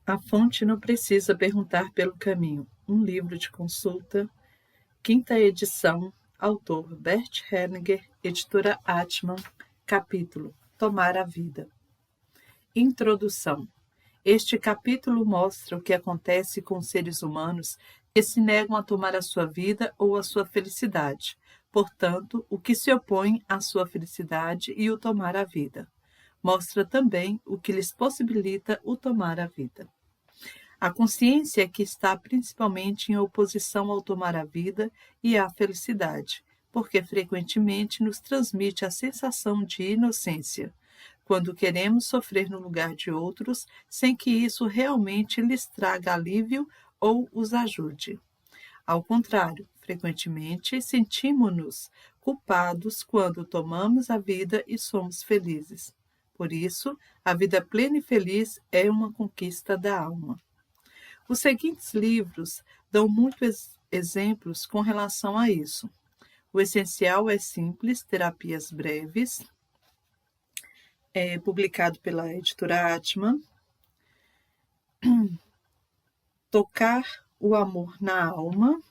A fonte não precisa perguntar pelo caminho. Um livro de consulta, quinta edição, autor Bert Hellinger, editora Atman, capítulo Tomar a Vida. Introdução. Este capítulo mostra o que acontece com os seres humanos que se negam a tomar a sua vida ou a sua felicidade, portanto, o que se opõe à sua felicidade e o tomar a vida. Mostra também o que lhes possibilita o tomar a vida. A consciência que está principalmente em oposição ao tomar a vida e à felicidade, porque frequentemente nos transmite a sensação de inocência, quando queremos sofrer no lugar de outros, sem que isso realmente lhes traga alívio ou os ajude. Ao contrário, frequentemente sentimos-nos culpados quando tomamos a vida e somos felizes. Por isso, a vida plena e feliz é uma conquista da alma. Os seguintes livros dão muitos exemplos com relação a isso. O essencial é simples, terapias breves, publicado pela editora Atman. Tocar o amor na alma.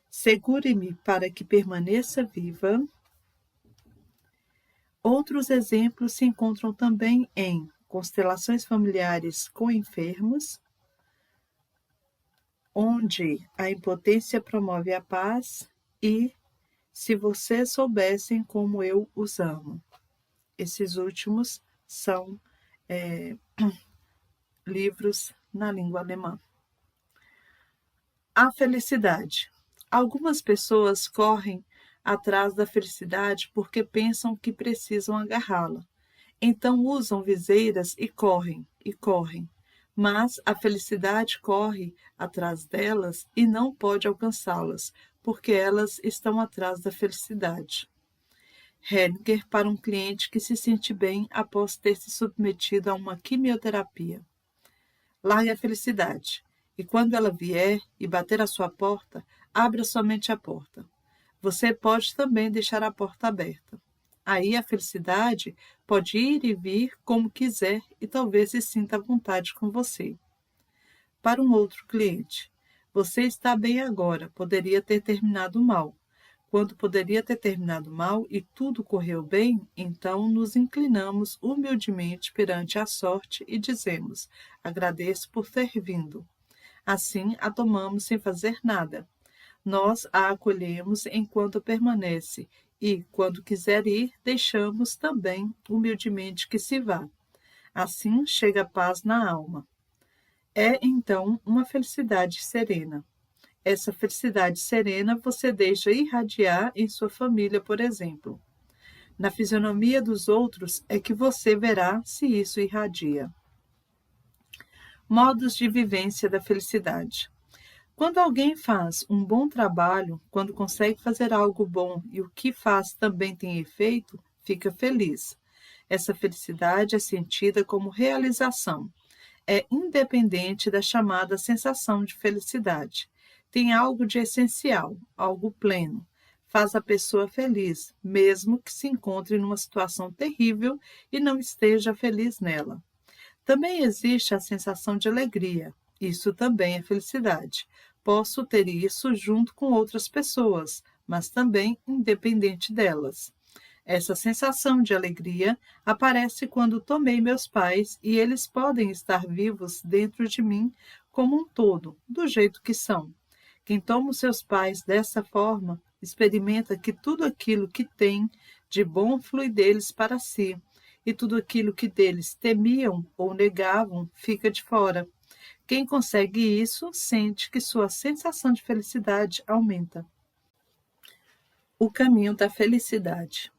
Segure-me para que permaneça viva. Outros exemplos se encontram também em Constelações Familiares com Enfermos, onde a impotência promove a paz, e Se Vocês Soubessem Como Eu Os Amo. Esses últimos são livros na língua alemã. A felicidade. Algumas pessoas correm atrás da felicidade porque pensam que precisam agarrá-la. Então usam viseiras e correm, Mas a felicidade corre atrás delas e não pode alcançá-las, porque elas estão atrás da felicidade. Hellinger para um cliente que se sente bem após ter se submetido a uma quimioterapia. Largue a felicidade, e quando ela vier e bater à sua porta, abra somente a porta. Você pode também deixar a porta aberta. Aí a felicidade pode ir e vir como quiser e talvez se sinta à vontade com você. Para um outro cliente, você está bem agora, poderia ter terminado mal. Quando poderia ter terminado mal e tudo correu bem, então nos inclinamos humildemente perante a sorte e dizemos: agradeço por ter vindo. Assim a tomamos sem fazer nada. Nós a acolhemos enquanto permanece e, quando quiser ir, deixamos também humildemente que se vá. Assim chega a paz na alma. É então uma felicidade serena. Essa felicidade serena você deixa irradiar em sua família, por exemplo. Na fisionomia dos outros é que você verá se isso irradia. Modos de vivência da felicidade. Quando alguém faz um bom trabalho, quando consegue fazer algo bom e o que faz também tem efeito, fica feliz. Essa felicidade é sentida como realização. É independente da chamada sensação de felicidade. Tem algo de essencial, algo pleno. Faz a pessoa feliz, mesmo que se encontre numa situação terrível e não esteja feliz nela. Também existe a sensação de alegria. Isso também é felicidade. Posso ter isso junto com outras pessoas, mas também independente delas. Essa sensação de alegria aparece quando tomei meus pais e eles podem estar vivos dentro de mim como um todo, do jeito que são. Quem toma os seus pais dessa forma, experimenta que tudo aquilo que tem de bom flui deles para si, e tudo aquilo que deles temiam ou negavam fica de fora. Quem consegue isso sente que sua sensação de felicidade aumenta. O caminho da felicidade.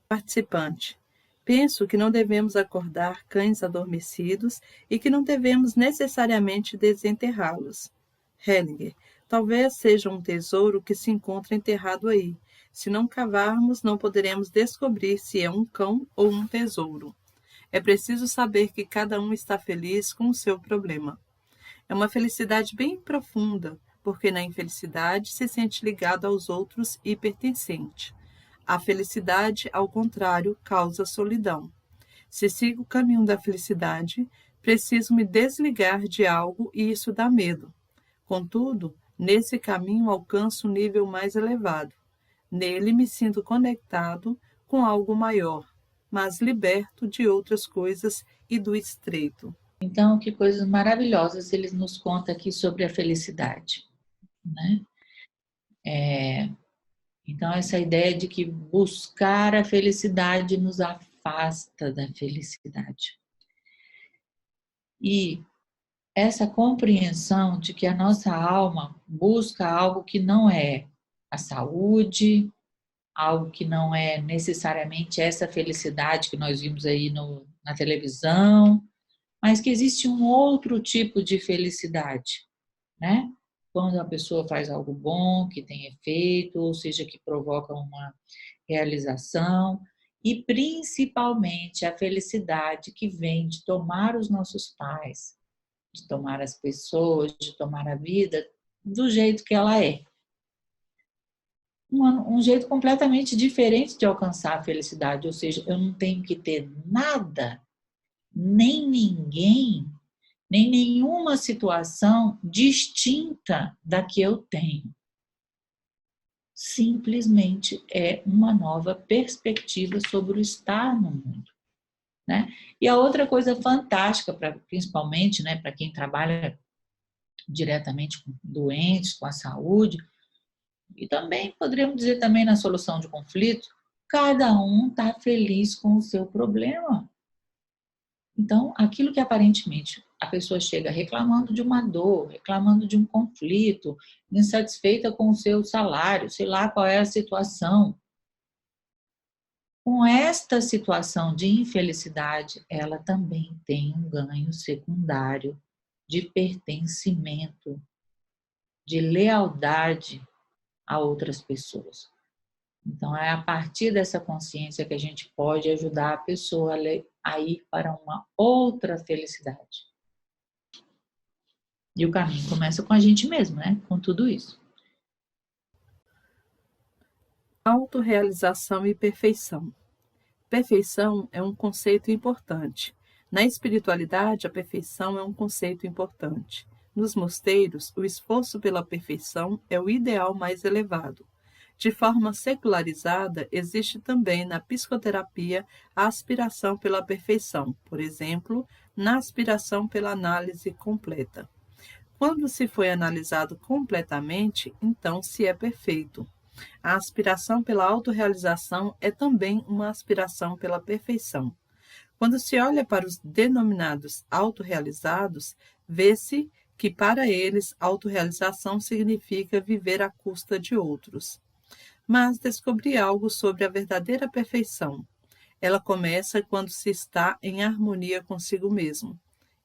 Participante. Penso que não devemos acordar cães adormecidos e que não devemos necessariamente desenterrá-los. Hellinger. Talvez seja um tesouro que se encontra enterrado aí. Se não cavarmos, não poderemos descobrir se é um cão ou um tesouro. É preciso saber que cada um está feliz com o seu problema. É uma felicidade bem profunda, porque na infelicidade se sente ligado aos outros e pertencente. A felicidade, ao contrário, causa solidão. Se sigo o caminho da felicidade, preciso me desligar de algo e isso dá medo. Contudo, nesse caminho alcanço um nível mais elevado. Nele me sinto conectado com algo maior, mas liberto de outras coisas e do estreito. Então, que coisas maravilhosas ele nos conta aqui sobre a felicidade, né? Então, essa ideia de que buscar a felicidade nos afasta da felicidade. E essa compreensão de que a nossa alma busca algo que não é a saúde, algo que não é necessariamente essa felicidade que nós vimos aí na televisão, mas que existe um outro tipo de felicidade, né? Quando a pessoa faz algo bom, que tem efeito, ou seja, que provoca uma realização, e principalmente a felicidade que vem de tomar os nossos pais, de tomar as pessoas, de tomar a vida do jeito que ela é. Um jeito completamente diferente de alcançar a felicidade, ou seja, eu não tenho que ter nada, nem ninguém, nem nenhuma situação distinta da que eu tenho. Simplesmente é uma nova perspectiva sobre o estar no mundo, né? E a outra coisa fantástica, principalmente, né, para quem trabalha diretamente com doentes, com a saúde, e também poderíamos dizer também na solução de conflito, cada um está feliz com o seu problema. Então, aquilo que aparentemente a pessoa chega reclamando de uma dor, reclamando de um conflito, insatisfeita com o seu salário, sei lá qual é a situação. Com esta situação de infelicidade, ela também tem um ganho secundário de pertencimento, de lealdade a outras pessoas. Então, é a partir dessa consciência que a gente pode ajudar a pessoa a ir para uma outra felicidade. E o caminho começa com a gente mesmo, né? Com tudo isso. Autorrealização e perfeição. Perfeição é um conceito importante. Na espiritualidade, a perfeição é um conceito importante. Nos mosteiros, o esforço pela perfeição é o ideal mais elevado. De forma secularizada, existe também na psicoterapia a aspiração pela perfeição, por exemplo, na aspiração pela análise completa. Quando se foi analisado completamente, então se é perfeito. A aspiração pela autorrealização é também uma aspiração pela perfeição. Quando se olha para os denominados autorrealizados, vê-se que para eles autorrealização significa viver à custa de outros. Mas descobri algo sobre a verdadeira perfeição. Ela começa quando se está em harmonia consigo mesmo.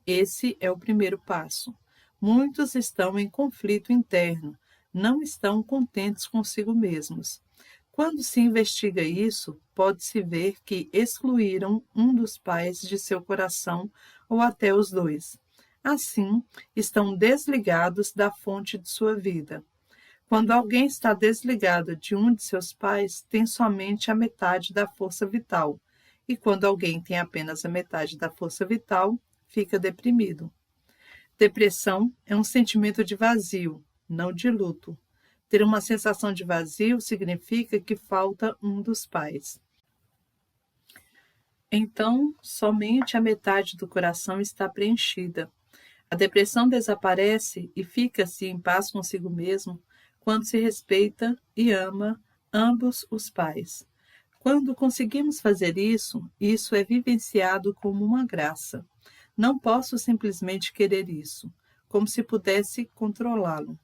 Esse é o primeiro passo. Muitos estão em conflito interno, não estão contentes consigo mesmos. Quando se investiga isso, pode-se ver que excluíram um dos pais de seu coração ou até os dois. Assim, estão desligados da fonte de sua vida. Quando alguém está desligado de um de seus pais, tem somente a metade da força vital. E quando alguém tem apenas a metade da força vital, fica deprimido. Depressão é um sentimento de vazio, não de luto. Ter uma sensação de vazio significa que falta um dos pais. Então, somente a metade do coração está preenchida. A depressão desaparece e fica-se em paz consigo mesmo quando se respeita e ama ambos os pais. Quando conseguimos fazer isso, isso é vivenciado como uma graça. Não posso simplesmente querer isso, como se pudesse controlá-lo.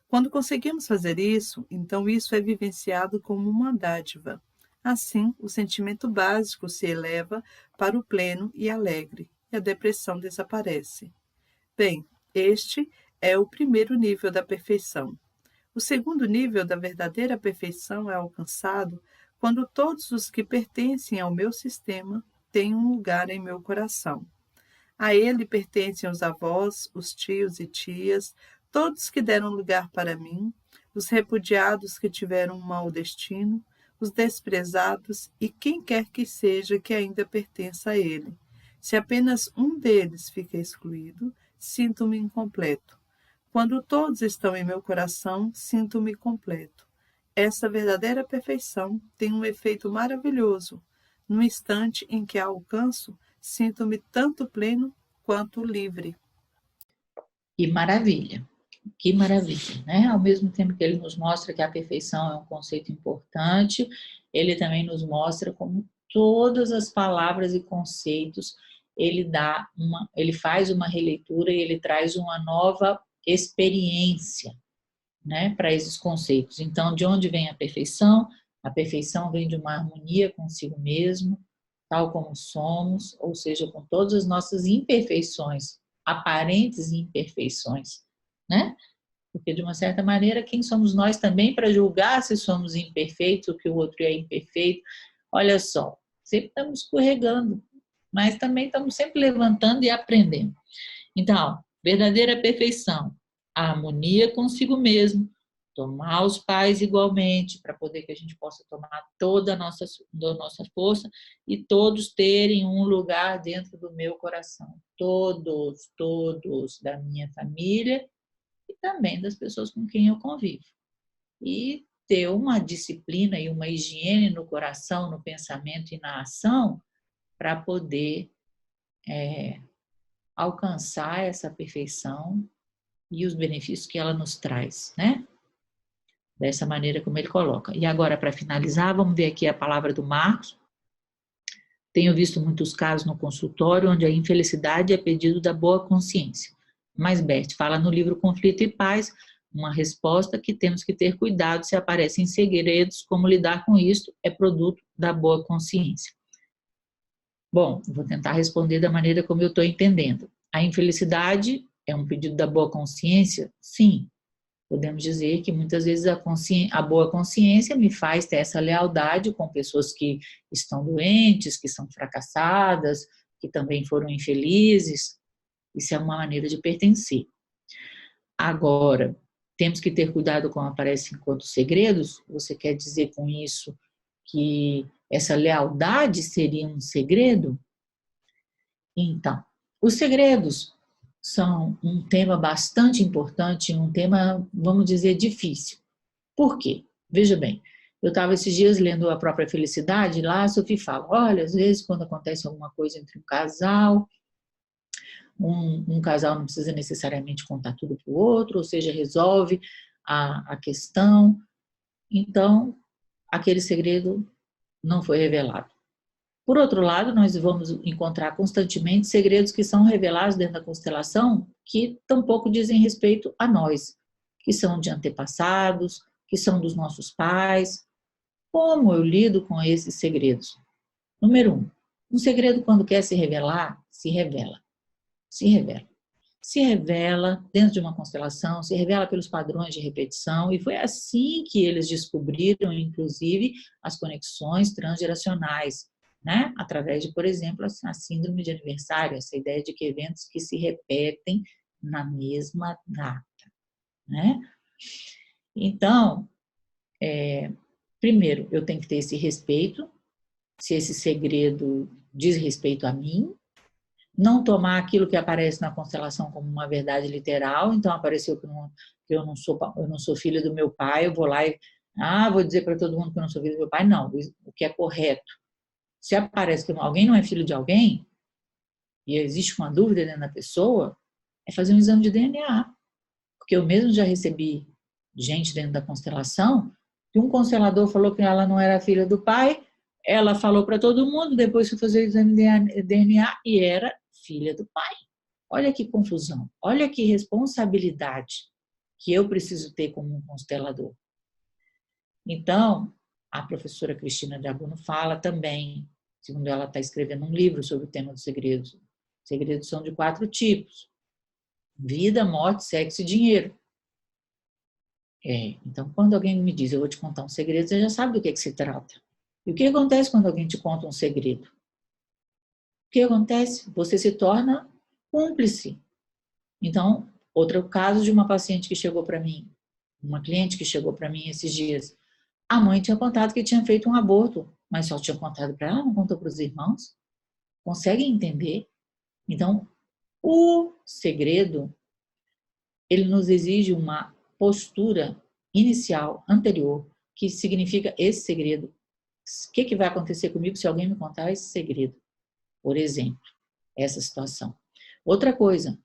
Quando conseguimos fazer isso, então isso é vivenciado como uma dádiva. Assim, o sentimento básico se eleva para o pleno e alegre, e a depressão desaparece. Bem, este é o primeiro nível da perfeição. O segundo nível da verdadeira perfeição é alcançado quando todos os que pertencem ao meu sistema têm um lugar em meu coração. A ele pertencem os avós, os tios e tias, todos que deram lugar para mim, os repudiados que tiveram um mau destino, os desprezados e quem quer que seja que ainda pertença a ele. Se apenas um deles fica excluído, sinto-me incompleto. Quando todos estão em meu coração, sinto-me completo. Essa verdadeira perfeição tem um efeito maravilhoso. No instante em que a alcanço, sinto-me tanto pleno quanto livre. Que maravilha, né? Ao mesmo tempo que ele nos mostra que a perfeição é um conceito importante, ele também nos mostra como todas as palavras e conceitos ele faz uma releitura e ele traz uma nova experiência, né, para esses conceitos. Então, de onde vem a perfeição? A perfeição vem de uma harmonia consigo mesmo, tal como somos, ou seja, com todas as nossas imperfeições, aparentes imperfeições, né? Porque, de uma certa maneira, quem somos nós também para julgar se somos imperfeitos ou que o outro é imperfeito? Olha só, sempre estamos escorregando, mas também estamos sempre levantando e aprendendo. Então, verdadeira perfeição, a harmonia consigo mesmo, tomar os pais igualmente, para poder que a gente possa tomar toda a nossa força e todos terem um lugar dentro do meu coração. Todos da minha família e também das pessoas com quem eu convivo. E ter uma disciplina e uma higiene no coração, no pensamento e na ação para poder alcançar essa perfeição e os benefícios que ela nos traz, né? Dessa maneira como ele coloca. E agora, para finalizar, vamos ver aqui a palavra do Marcos. Tenho visto muitos casos no consultório onde a infelicidade é pedido da boa consciência. Mas Bert fala no livro Conflito e Paz uma resposta que temos que ter cuidado se aparecem segredos, como lidar com isso é produto da boa consciência. Bom, vou tentar responder da maneira como eu estou entendendo. A infelicidade é um pedido da boa consciência? Sim. Podemos dizer que muitas vezes a boa consciência me faz ter essa lealdade com pessoas que estão doentes, que são fracassadas, que também foram infelizes. Isso é uma maneira de pertencer. Agora, temos que ter cuidado com o que aparece enquanto segredos? Você quer dizer com isso que essa lealdade seria um segredo? Então, os segredos são um tema bastante importante, um tema, vamos dizer, difícil. Por quê? Veja bem, eu estava esses dias lendo A Própria Felicidade, lá a Sophie fala, olha, às vezes quando acontece alguma coisa entre um casal, um casal não precisa necessariamente contar tudo para o outro, ou seja, resolve a questão, então aquele segredo não foi revelado. Por outro lado, nós vamos encontrar constantemente segredos que são revelados dentro da constelação que tampouco dizem respeito a nós, que são de antepassados, que são dos nossos pais. Como eu lido com esses segredos? Número 1, um segredo quando quer se revelar, se revela. Se revela. Se revela dentro de uma constelação, se revela pelos padrões de repetição, e foi assim que eles descobriram, inclusive, as conexões transgeracionais, né? Através de, por exemplo, a síndrome de aniversário, essa ideia de que eventos que se repetem na mesma data, né? Então, primeiro, eu tenho que ter esse respeito, se esse segredo diz respeito a mim, não tomar aquilo que aparece na constelação como uma verdade literal, então apareceu que eu não sou filha do meu pai, eu vou lá e vou dizer para todo mundo que eu não sou filha do meu pai, não, o que é correto. Se aparece que alguém não é filho de alguém, e existe uma dúvida dentro da pessoa, é fazer um exame de DNA. Porque eu mesmo já recebi gente dentro da constelação, que um constelador falou que ela não era filha do pai, ela falou para todo mundo, depois foi fazer o exame de DNA e era filha do pai. Olha que confusão, olha que responsabilidade que eu preciso ter como um constelador. Então, a professora Cristina Draguno fala também, segundo ela está escrevendo um livro sobre o tema dos segredos. Segredos são de 4 tipos: vida, morte, sexo e dinheiro. Então, quando alguém me diz, eu vou te contar um segredo, você já sabe do que se trata. E o que acontece quando alguém te conta um segredo? O que acontece? Você se torna cúmplice. Então, outro caso de uma paciente que chegou para mim, uma cliente que chegou para mim esses dias, A mãe tinha contado que tinha feito um aborto, mas só tinha contado para ela, não contou para os irmãos. Consegue entender? Então, o segredo, ele nos exige uma postura inicial, anterior, que significa esse segredo. O que vai acontecer comigo se alguém me contar esse segredo? Por exemplo, essa situação. Outra coisa,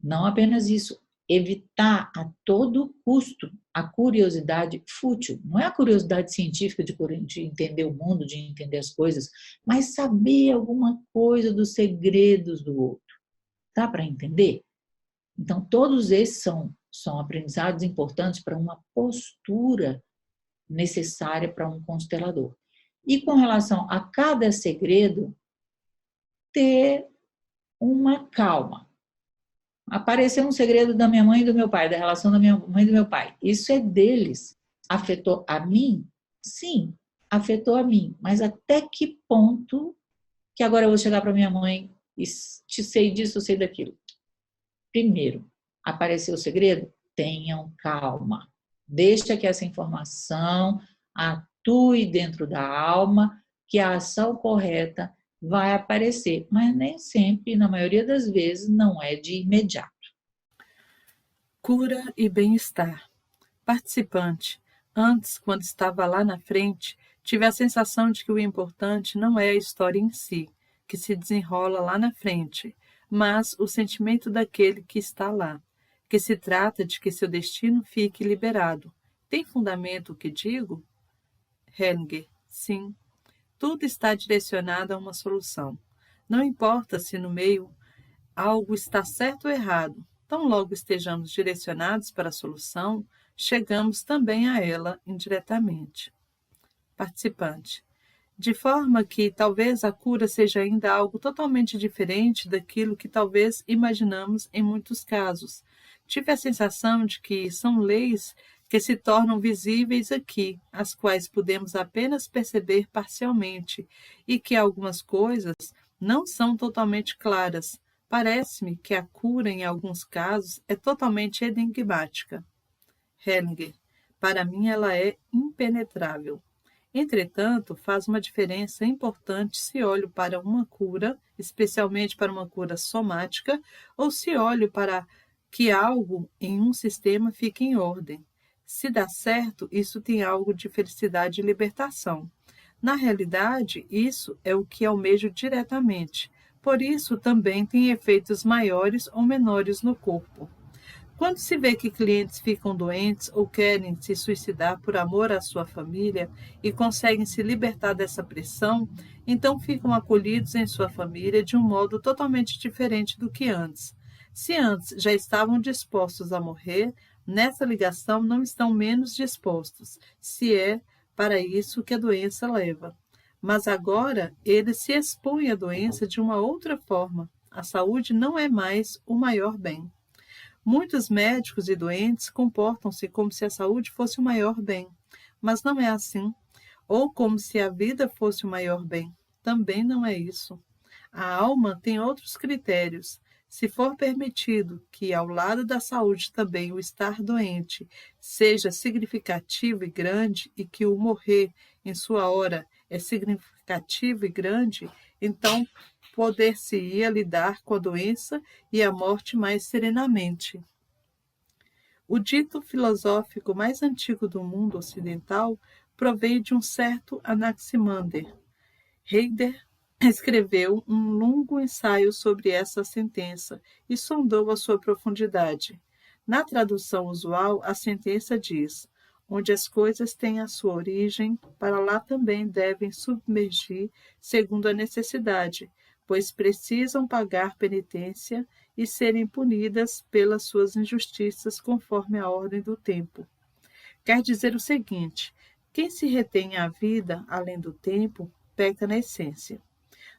não apenas isso, evitar a todo custo a curiosidade fútil. Não é a curiosidade científica de entender o mundo, de entender as coisas, mas saber alguma coisa dos segredos do outro. Dá para entender? Então, todos esses são aprendizados importantes para uma postura necessária para um constelador. E com relação a cada segredo, ter uma calma. Apareceu um segredo da minha mãe e do meu pai, da relação da minha mãe e do meu pai. Isso é deles. Afetou a mim? Sim, afetou a mim. Mas até que ponto que agora eu vou chegar para minha mãe e te sei disso, sei daquilo? Primeiro, apareceu o segredo? Tenham calma. Deixa que essa informação atue dentro da alma, que a ação correta vai aparecer, mas nem sempre, na maioria das vezes, não é de imediato. Cura e bem-estar. Participante, antes, quando estava lá na frente, tive a sensação de que o importante não é a história em si, que se desenrola lá na frente, mas o sentimento daquele que está lá, que se trata de que seu destino fique liberado. Tem fundamento o que digo? Hellinger, sim. Tudo está direcionado a uma solução. Não importa se no meio algo está certo ou errado. Tão logo estejamos direcionados para a solução, chegamos também a ela indiretamente. Participante. De forma que talvez a cura seja ainda algo totalmente diferente daquilo que talvez imaginamos em muitos casos. Tive a sensação de que são leis que se tornam visíveis aqui, as quais podemos apenas perceber parcialmente, e que algumas coisas não são totalmente claras. Parece-me que a cura, em alguns casos, é totalmente enigmática. Hellinger. Para mim, ela é impenetrável. Entretanto, faz uma diferença importante se olho para uma cura, especialmente para uma cura somática, ou se olho para que algo em um sistema fique em ordem. Se dá certo, isso tem algo de felicidade e libertação. Na realidade, isso é o que almejo diretamente. Por isso, também tem efeitos maiores ou menores no corpo. Quando se vê que clientes ficam doentes ou querem se suicidar por amor à sua família e conseguem se libertar dessa pressão, então ficam acolhidos em sua família de um modo totalmente diferente do que antes. Se antes já estavam dispostos a morrer, nessa ligação não estão menos dispostos, se é para isso que a doença leva. Mas agora eles se expõem à doença de uma outra forma. A saúde não é mais o maior bem. Muitos médicos e doentes comportam-se como se a saúde fosse o maior bem, mas não é assim. Ou como se a vida fosse o maior bem. Também não é isso. A alma tem outros critérios. Se for permitido que, ao lado da saúde, também o estar doente seja significativo e grande, e que o morrer em sua hora é significativo e grande, então poder-se-ia lidar com a doença e a morte mais serenamente. O dito filosófico mais antigo do mundo ocidental provém de um certo Anaximander. Heidegger escreveu um longo ensaio sobre essa sentença e sondou a sua profundidade. Na tradução usual, a sentença diz: onde as coisas têm a sua origem, para lá também devem submergir segundo a necessidade, pois precisam pagar penitência e serem punidas pelas suas injustiças conforme a ordem do tempo. Quer dizer o seguinte: quem se retém à vida além do tempo, peca na essência.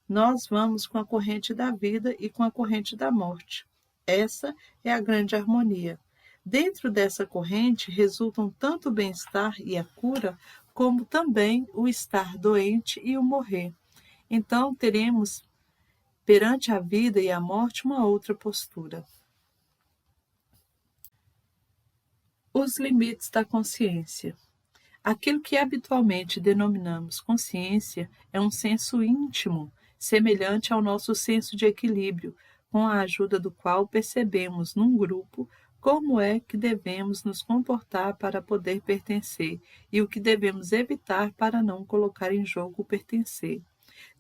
Nós vamos com a corrente da vida e com a corrente da morte. Essa é a grande harmonia. Dentro dessa corrente resultam tanto o bem-estar e a cura, como também o estar doente e o morrer. Então teremos, perante a vida e a morte, uma outra postura. Os limites da consciência. Aquilo que habitualmente denominamos consciência é um senso íntimo, semelhante ao nosso senso de equilíbrio, com a ajuda do qual percebemos num grupo como é que devemos nos comportar para poder pertencer e o que devemos evitar para não colocar em jogo o pertencer.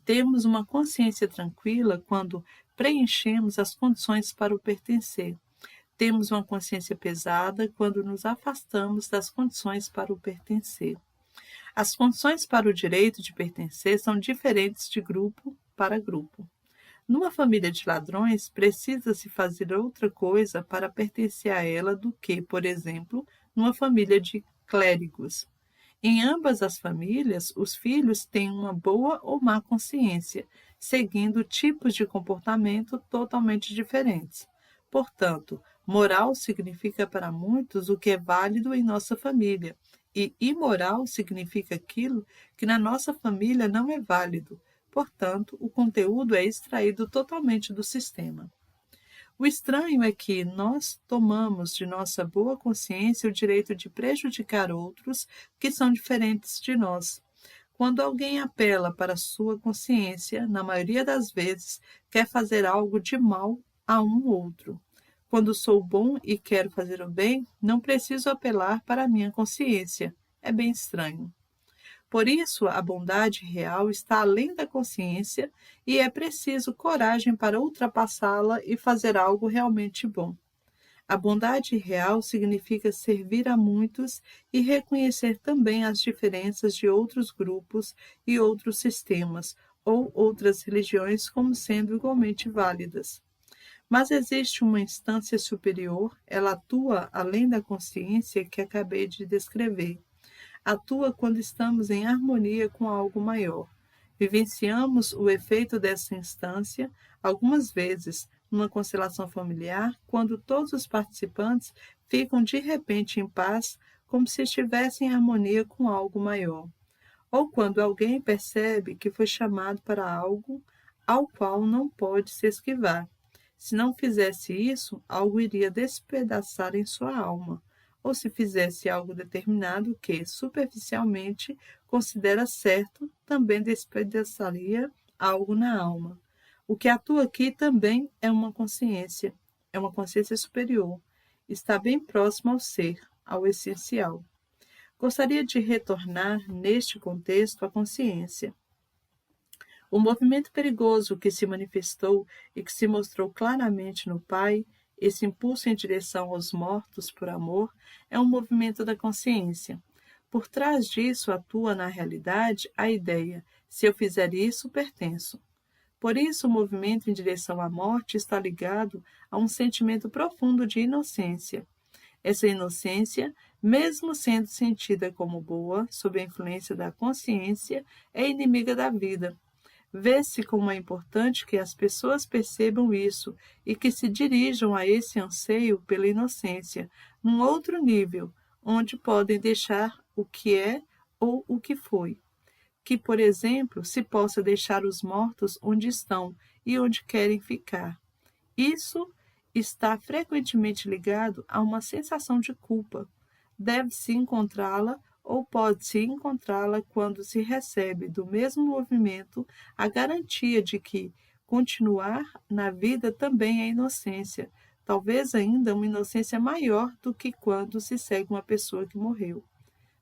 Temos uma consciência tranquila quando preenchemos as condições para o pertencer. Temos uma consciência pesada quando nos afastamos das condições para o pertencer. As condições para o direito de pertencer são diferentes de grupo para grupo. Numa família de ladrões, precisa-se fazer outra coisa para pertencer a ela do que, por exemplo, numa família de clérigos. Em ambas as famílias, os filhos têm uma boa ou má consciência, seguindo tipos de comportamento totalmente diferentes. Portanto, moral significa para muitos o que é válido em nossa família, e imoral significa aquilo que na nossa família não é válido. Portanto, o conteúdo é extraído totalmente do sistema. O estranho é que nós tomamos de nossa boa consciência o direito de prejudicar outros que são diferentes de nós. Quando alguém apela para sua consciência, na maioria das vezes, quer fazer algo de mal a um outro. Quando sou bom e quero fazer o bem, não preciso apelar para a minha consciência. É bem estranho. Por isso, a bondade real está além da consciência e é preciso coragem para ultrapassá-la e fazer algo realmente bom. A bondade real significa servir a muitos e reconhecer também as diferenças de outros grupos e outros sistemas ou outras religiões como sendo igualmente válidas. Mas existe uma instância superior, ela atua além da consciência que acabei de descrever. Atua quando estamos em harmonia com algo maior. Vivenciamos o efeito dessa instância algumas vezes numa constelação familiar, quando todos os participantes ficam de repente em paz, como se estivessem em harmonia com algo maior. Ou quando alguém percebe que foi chamado para algo ao qual não pode se esquivar. Se não fizesse isso, algo iria despedaçar em sua alma, ou se fizesse algo determinado que, superficialmente, considera certo, também despedaçaria algo na alma. O que atua aqui também é uma consciência superior, está bem próximo ao ser, ao essencial. Gostaria de retornar, neste contexto, à consciência. O movimento perigoso que se manifestou e que se mostrou claramente no Pai, esse impulso em direção aos mortos por amor, é um movimento da consciência. Por trás disso atua, na realidade, a ideia: se eu fizer isso, pertenço. Por isso, o movimento em direção à morte está ligado a um sentimento profundo de inocência. Essa inocência, mesmo sendo sentida como boa, sob a influência da consciência, é inimiga da vida. Vê-se como é importante que as pessoas percebam isso e que se dirijam a esse anseio pela inocência, num outro nível, onde podem deixar o que é ou o que foi. Que, por exemplo, se possa deixar os mortos onde estão e onde querem ficar. Isso está frequentemente ligado a uma sensação de culpa. Deve-se encontrá-la ou pode-se encontrá-la quando se recebe do mesmo movimento a garantia de que continuar na vida também é inocência, talvez ainda uma inocência maior do que quando se segue uma pessoa que morreu.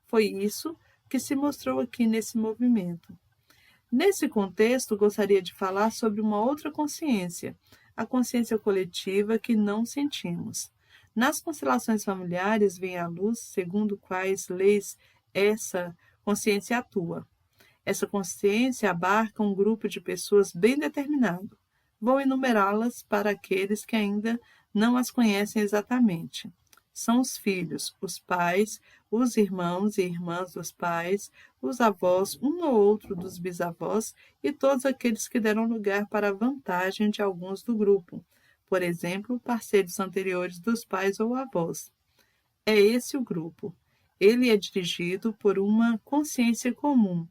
Foi isso que se mostrou aqui nesse movimento. Nesse contexto, gostaria de falar sobre uma outra consciência, a consciência coletiva que não sentimos. Nas constelações familiares vem à luz, segundo quais leis essa consciência atua. Essa consciência abarca um grupo de pessoas bem determinado. Vou enumerá-las para aqueles que ainda não as conhecem exatamente. São os filhos, os pais, os irmãos e irmãs dos pais, os avós, um ou outro dos bisavós e todos aqueles que deram lugar para a vantagem de alguns do grupo, por exemplo, parceiros anteriores dos pais ou avós. É esse o grupo. Ele é dirigido por uma consciência comum.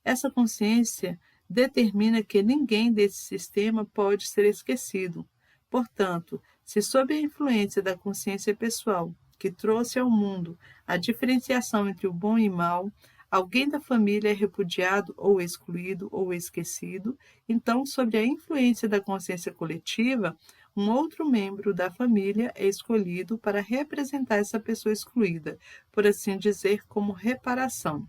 Essa consciência determina que ninguém desse sistema pode ser esquecido. Portanto, se sob a influência da consciência pessoal, que trouxe ao mundo a diferenciação entre o bom e o mal, alguém da família é repudiado ou excluído ou esquecido, então, sob a influência da consciência coletiva, um outro membro da família é escolhido para representar essa pessoa excluída, por assim dizer, como reparação.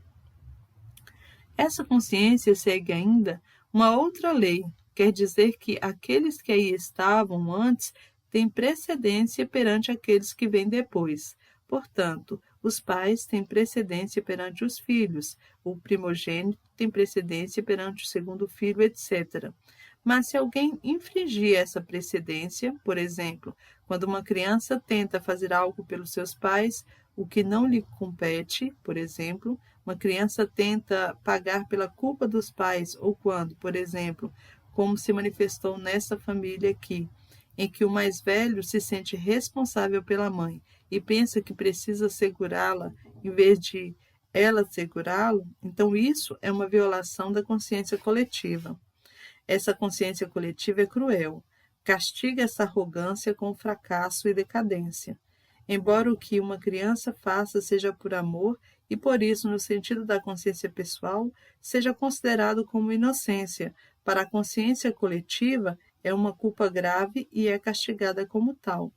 Essa consciência segue ainda uma outra lei, quer dizer que aqueles que aí estavam antes têm precedência perante aqueles que vêm depois. Portanto, os pais têm precedência perante os filhos, o primogênito tem precedência perante o segundo filho, etc. Mas se alguém infringir essa precedência, por exemplo, quando uma criança tenta fazer algo pelos seus pais, o que não lhe compete, por exemplo, uma criança tenta pagar pela culpa dos pais, ou quando, por exemplo, como se manifestou nessa família aqui, em que o mais velho se sente responsável pela mãe e pensa que precisa segurá-la em vez de ela segurá-lo, então isso é uma violação da consciência coletiva. Essa consciência coletiva é cruel, castiga essa arrogância com fracasso e decadência. Embora o que uma criança faça seja por amor e por isso, no sentido da consciência pessoal, seja considerado como inocência, para a consciência coletiva é uma culpa grave e é castigada como tal.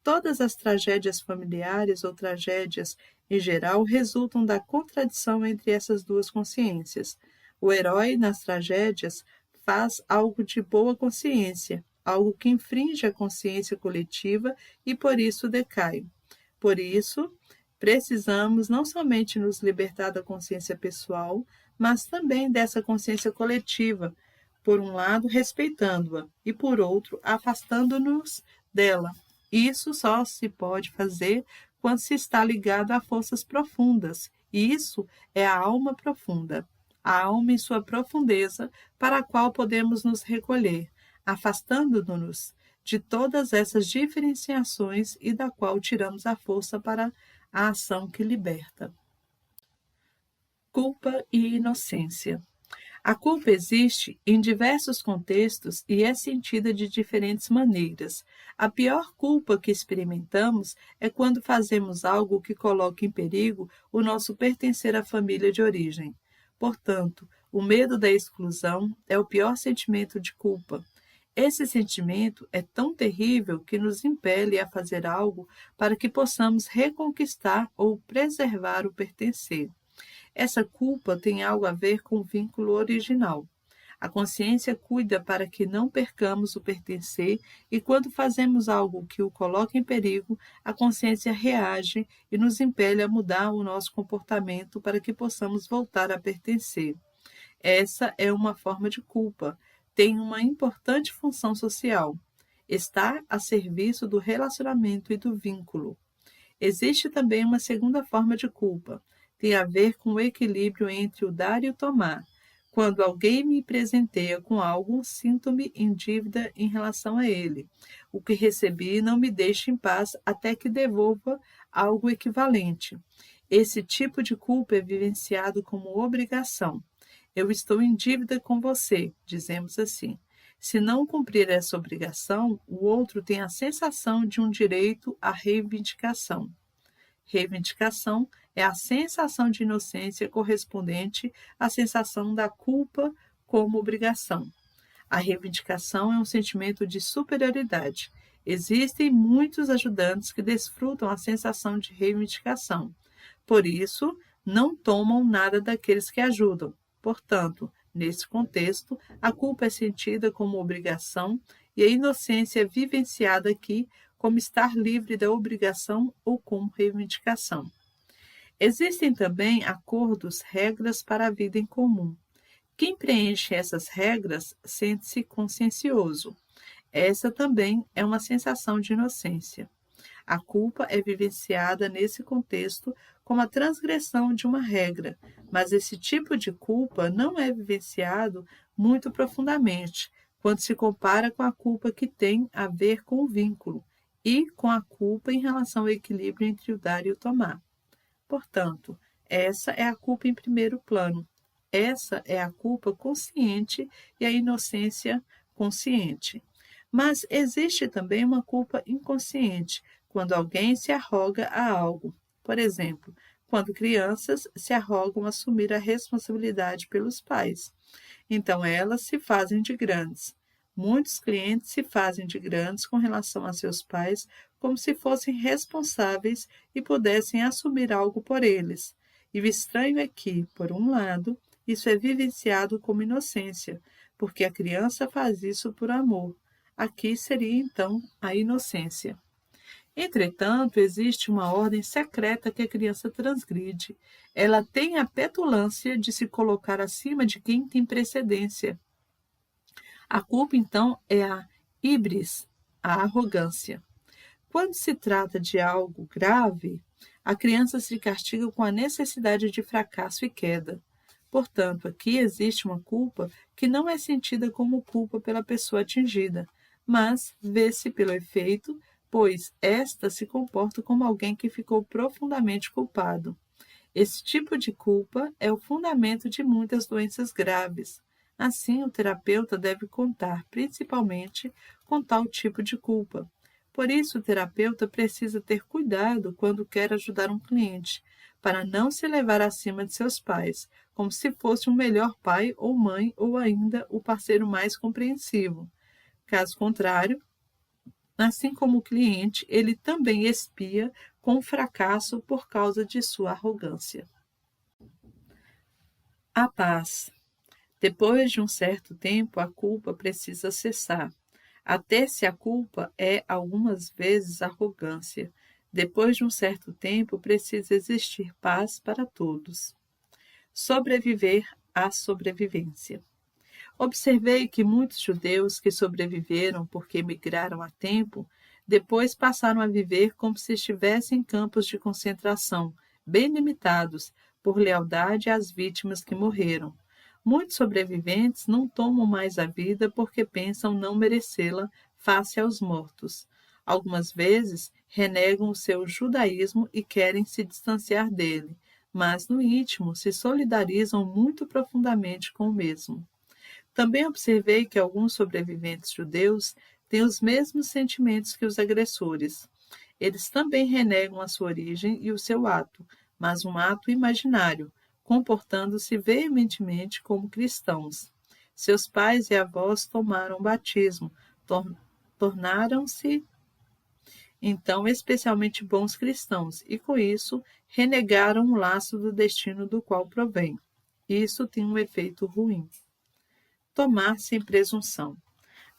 Todas as tragédias familiares ou tragédias em geral resultam da contradição entre essas duas consciências. O herói, nas tragédias, faz algo de boa consciência, algo que infringe a consciência coletiva e por isso decai. Por isso, precisamos não somente nos libertar da consciência pessoal, mas também dessa consciência coletiva, por um lado, respeitando-a e, por outro, afastando-nos dela. Isso só se pode fazer quando se está ligado a forças profundas, e isso é a alma profunda, a alma em sua profundeza, para a qual podemos nos recolher, afastando-nos de todas essas diferenciações e da qual tiramos a força para a ação que liberta. Culpa e inocência. A culpa existe em diversos contextos e é sentida de diferentes maneiras. A pior culpa que experimentamos é quando fazemos algo que coloca em perigo o nosso pertencer à família de origem. Portanto, o medo da exclusão é o pior sentimento de culpa. Esse sentimento é tão terrível que nos impele a fazer algo para que possamos reconquistar ou preservar o pertencer. Essa culpa tem algo a ver com o vínculo original. A consciência cuida para que não percamos o pertencer e quando fazemos algo que o coloca em perigo, a consciência reage e nos impele a mudar o nosso comportamento para que possamos voltar a pertencer. Essa é uma forma de culpa. Tem uma importante função social. Está a serviço do relacionamento e do vínculo. Existe também uma segunda forma de culpa. Tem a ver com o equilíbrio entre o dar e o tomar. Quando alguém me presenteia com algo, sinto-me em dívida em relação a ele. O que recebi não me deixa em paz até que devolva algo equivalente. Esse tipo de culpa é vivenciado como obrigação. Eu estou em dívida com você, dizemos assim. Se não cumprir essa obrigação, o outro tem a sensação de um direito à reivindicação. Reivindicação é a sensação de inocência correspondente à sensação da culpa como obrigação. A reivindicação é um sentimento de superioridade. Existem muitos ajudantes que desfrutam a sensação de reivindicação. Por isso, não tomam nada daqueles que ajudam. Portanto, nesse contexto, a culpa é sentida como obrigação e a inocência é vivenciada aqui como estar livre da obrigação ou como reivindicação. Existem também acordos, regras para a vida em comum. Quem preenche essas regras sente-se consciencioso. Essa também é uma sensação de inocência. A culpa é vivenciada nesse contexto como a transgressão de uma regra, mas esse tipo de culpa não é vivenciado muito profundamente quando se compara com a culpa que tem a ver com o vínculo e com a culpa em relação ao equilíbrio entre o dar e o tomar. Portanto, essa é a culpa em primeiro plano. Essa é a culpa consciente e a inocência consciente. Mas existe também uma culpa inconsciente, quando alguém se arroga a algo. Por exemplo, quando crianças se arrogam a assumir a responsabilidade pelos pais. Então, elas se fazem de grandes. Muitos clientes se fazem de grandes com relação a seus pais, como se fossem responsáveis e pudessem assumir algo por eles. E o estranho é que, por um lado, isso é vivenciado como inocência, porque a criança faz isso por amor. Aqui seria então a inocência. Entretanto, existe uma ordem secreta que a criança transgride. Ela tem a petulância de se colocar acima de quem tem precedência. A culpa, então, é a híbris, a arrogância. Quando se trata de algo grave, a criança se castiga com a necessidade de fracasso e queda. Portanto, aqui existe uma culpa que não é sentida como culpa pela pessoa atingida, mas vê-se pelo efeito, pois esta se comporta como alguém que ficou profundamente culpado. Esse tipo de culpa é o fundamento de muitas doenças graves. Assim, o terapeuta deve contar principalmente com tal tipo de culpa. Por isso, o terapeuta precisa ter cuidado quando quer ajudar um cliente, para não se levar acima de seus pais, como se fosse um melhor pai ou mãe ou ainda o parceiro mais compreensivo. Caso contrário, assim como o cliente, ele também expia com o fracasso por causa de sua arrogância. A paz. Depois de um certo tempo, a culpa precisa cessar. Até se a culpa é, algumas vezes, arrogância. Depois de um certo tempo, precisa existir paz para todos. Sobreviver à sobrevivência. Observei que muitos judeus que sobreviveram porque migraram a tempo, depois passaram a viver como se estivessem em campos de concentração, bem limitados, por lealdade às vítimas que morreram. Muitos sobreviventes não tomam mais a vida porque pensam não merecê-la face aos mortos. Algumas vezes renegam o seu judaísmo e querem se distanciar dele, mas no íntimo se solidarizam muito profundamente com o mesmo. Também observei que alguns sobreviventes judeus têm os mesmos sentimentos que os agressores. Eles também renegam a sua origem e o seu ato, mas um ato imaginário, comportando-se veementemente como cristãos. Seus pais e avós tomaram batismo, tornaram-se então especialmente bons cristãos e, com isso, renegaram o laço do destino do qual provém. Isso tem um efeito ruim. Tomar sem presunção.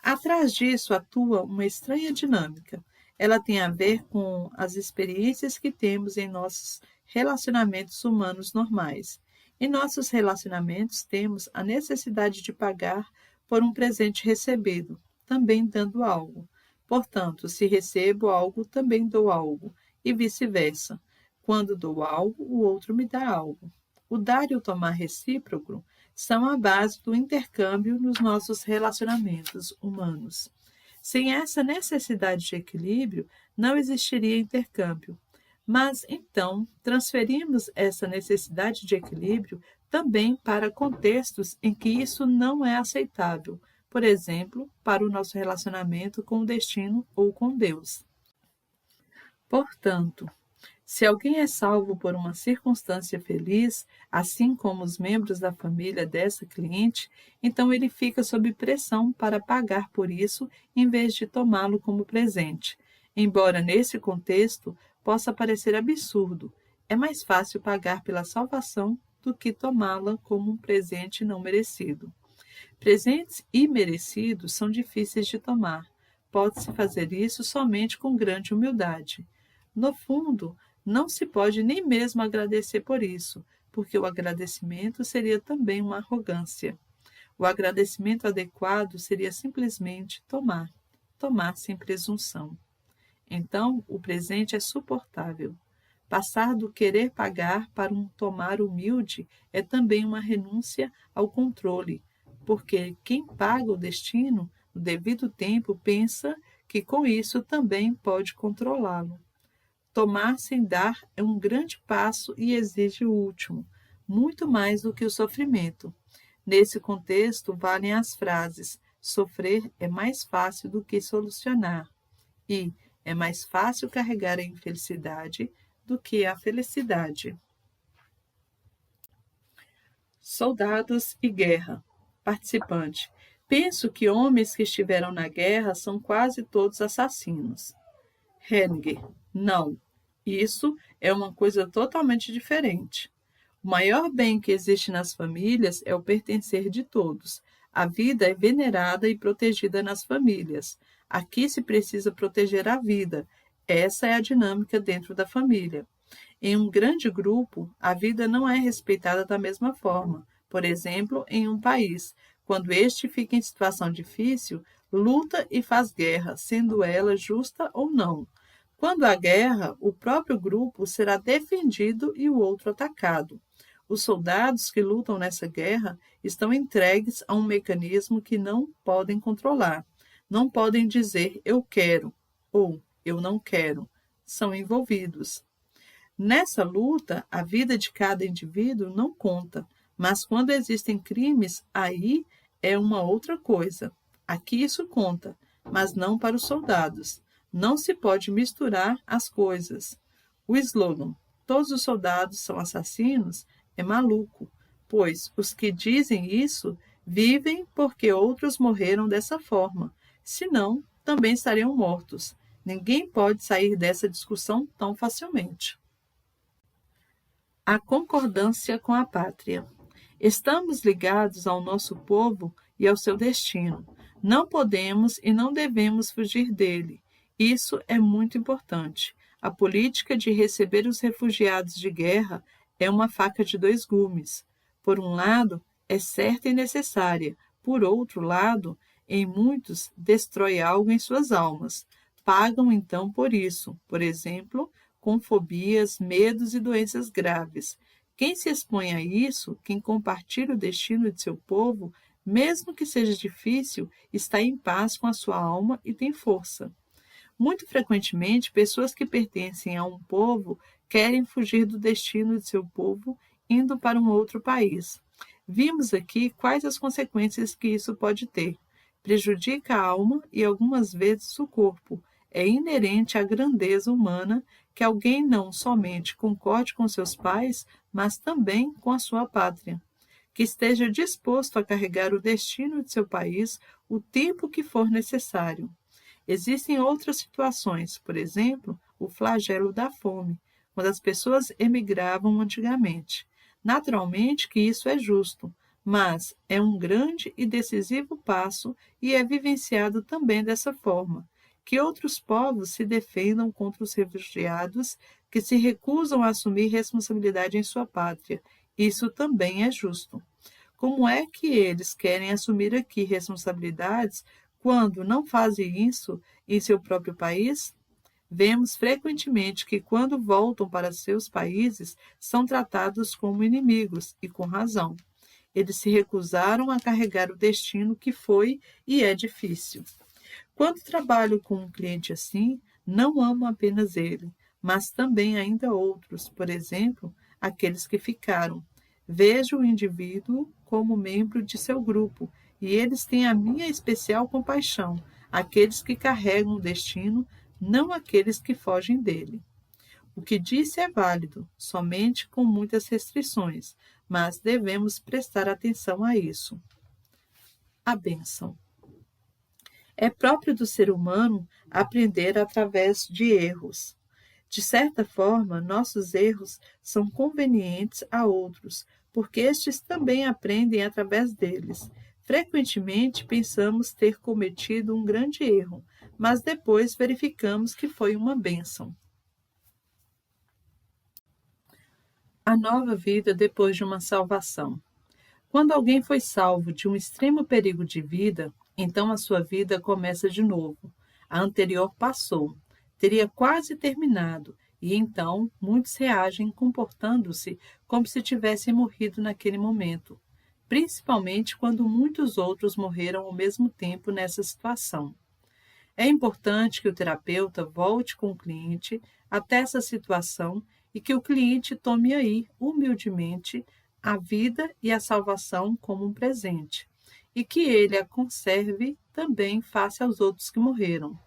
Atrás disso atua uma estranha dinâmica. Ela tem a ver com as experiências que temos em nossos relacionamentos humanos normais. Em nossos relacionamentos, temos a necessidade de pagar por um presente recebido, também dando algo. Portanto, se recebo algo, também dou algo, e vice-versa. Quando dou algo, o outro me dá algo. O dar e o tomar recíproco são a base do intercâmbio nos nossos relacionamentos humanos. Sem essa necessidade de equilíbrio, não existiria intercâmbio. Mas, então, transferimos essa necessidade de equilíbrio também para contextos em que isso não é aceitável, por exemplo, para o nosso relacionamento com o destino ou com Deus. Portanto, se alguém é salvo por uma circunstância feliz, assim como os membros da família dessa cliente, então ele fica sob pressão para pagar por isso em vez de tomá-lo como presente. Embora nesse contexto possa parecer absurdo, é mais fácil pagar pela salvação do que tomá-la como um presente não merecido. Presentes imerecidos são difíceis de tomar. Pode-se fazer isso somente com grande humildade. No fundo, não se pode nem mesmo agradecer por isso, porque o agradecimento seria também uma arrogância. O agradecimento adequado seria simplesmente tomar sem presunção. Então, o presente é suportável. Passar do querer pagar para um tomar humilde é também uma renúncia ao controle, porque quem paga o destino, no devido tempo, pensa que com isso também pode controlá-lo. Tomar sem dar é um grande passo e exige o último, muito mais do que o sofrimento. Nesse contexto, valem as frases: sofrer é mais fácil do que solucionar, e É mais fácil carregar a infelicidade do que a felicidade. Soldados e guerra. Participante. Penso que homens que estiveram na guerra são quase todos assassinos. Henning. Não. Isso é uma coisa totalmente diferente. O maior bem que existe nas famílias é o pertencer de todos. A vida é venerada e protegida nas famílias. Aqui se precisa proteger a vida. Essa é a dinâmica dentro da família. Em um grande grupo, a vida não é respeitada da mesma forma. Por exemplo, em um país, quando este fica em situação difícil, luta e faz guerra, sendo ela justa ou não. Quando há guerra, o próprio grupo será defendido e o outro atacado. Os soldados que lutam nessa guerra estão entregues a um mecanismo que não podem controlar. Não podem dizer eu quero ou eu não quero. São envolvidos. Nessa luta, a vida de cada indivíduo não conta, mas quando existem crimes, aí é uma outra coisa. Aqui isso conta, mas não para os soldados. Não se pode misturar as coisas. O slogan "Todos os soldados são assassinos" é maluco, pois os que dizem isso vivem porque outros morreram dessa forma. Senão, também estariam mortos. Ninguém pode sair dessa discussão tão facilmente. A concordância com a pátria. Estamos ligados ao nosso povo e ao seu destino. Não podemos e não devemos fugir dele. Isso é muito importante. A política de receber os refugiados de guerra é uma faca de dois gumes. Por um lado, é certa e necessária. Por outro lado, em muitos, destrói algo em suas almas. Pagam então por isso, por exemplo, com fobias, medos e doenças graves. Quem se expõe a isso, quem compartilha o destino de seu povo, mesmo que seja difícil, está em paz com a sua alma e tem força. Muito frequentemente, pessoas que pertencem a um povo querem fugir do destino de seu povo, indo para um outro país. Vimos aqui quais as consequências que isso pode ter. Prejudica a alma e algumas vezes o corpo. É inerente à grandeza humana que alguém não somente concorde com seus pais, mas também com a sua pátria. Que esteja disposto a carregar o destino de seu país o tempo que for necessário. Existem outras situações, por exemplo, o flagelo da fome, quando as pessoas emigravam antigamente. Naturalmente que isso é justo, mas é um grande e decisivo passo e é vivenciado também dessa forma. Que outros povos se defendam contra os refugiados que se recusam a assumir responsabilidade em sua pátria. Isso também é justo. Como é que eles querem assumir aqui responsabilidades quando não fazem isso em seu próprio país? Vemos frequentemente que, quando voltam para seus países, são tratados como inimigos, e com razão. Eles se recusaram a carregar o destino que foi e é difícil. Quando trabalho com um cliente assim, não amo apenas ele, mas também ainda outros, por exemplo, aqueles que ficaram. Vejo o indivíduo como membro de seu grupo, e eles têm a minha especial compaixão, aqueles que carregam o destino, não aqueles que fogem dele. O que disse é válido, somente com muitas restrições, mas devemos prestar atenção a isso. A bênção. É próprio do ser humano aprender através de erros. De certa forma, nossos erros são convenientes a outros, porque estes também aprendem através deles. Frequentemente pensamos ter cometido um grande erro, mas depois verificamos que foi uma bênção. A nova vida depois de uma salvação. Quando alguém foi salvo de um extremo perigo de vida, então a sua vida começa de novo. A anterior passou, teria quase terminado, e então muitos reagem comportando-se como se tivessem morrido naquele momento, principalmente quando muitos outros morreram ao mesmo tempo nessa situação. É importante que o terapeuta volte com o cliente até essa situação e que o cliente tome aí, humildemente, a vida e a salvação como um presente, e que ele a conserve também face aos outros que morreram.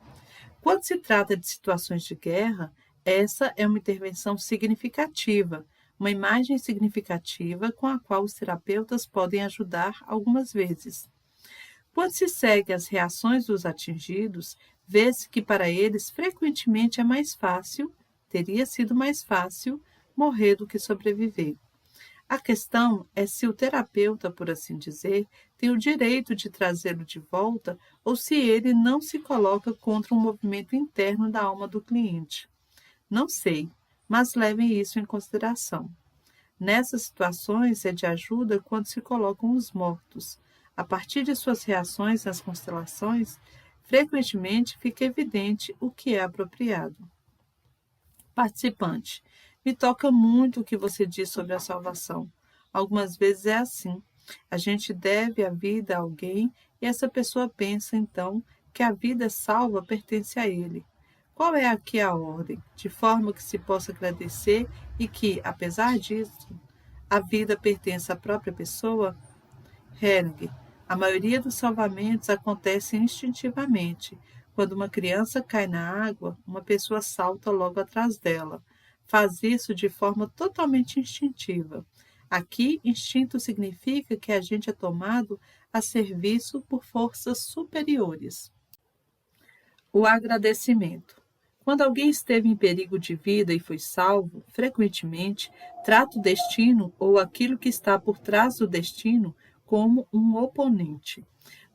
Quando se trata de situações de guerra, essa é uma intervenção significativa, uma imagem significativa com a qual os terapeutas podem ajudar algumas vezes. Quando se segue as reações dos atingidos, vê-se que para eles frequentemente é mais fácil, teria sido mais fácil, morrer do que sobreviver. A questão é se o terapeuta, por assim dizer, tem o direito de trazê-lo de volta ou se ele não se coloca contra um movimento interno da alma do cliente. Não sei, mas levem isso em consideração. Nessas situações é de ajuda quando se colocam os mortos. A partir de suas reações nas constelações, frequentemente fica evidente o que é apropriado. Participante, me toca muito o que você diz sobre a salvação. Algumas vezes é assim. A gente deve a vida a alguém e essa pessoa pensa, então, que a vida salva pertence a ele. Qual é aqui a ordem, de forma que se possa agradecer e que, apesar disso, a vida pertence à própria pessoa? Hering, a maioria dos salvamentos acontece instintivamente. Quando uma criança cai na água, uma pessoa salta logo atrás dela. Faz isso de forma totalmente instintiva. Aqui, instinto significa que a gente é tomado a serviço por forças superiores. O agradecimento. Quando alguém esteve em perigo de vida e foi salvo, frequentemente trata o destino ou aquilo que está por trás do destino como um oponente.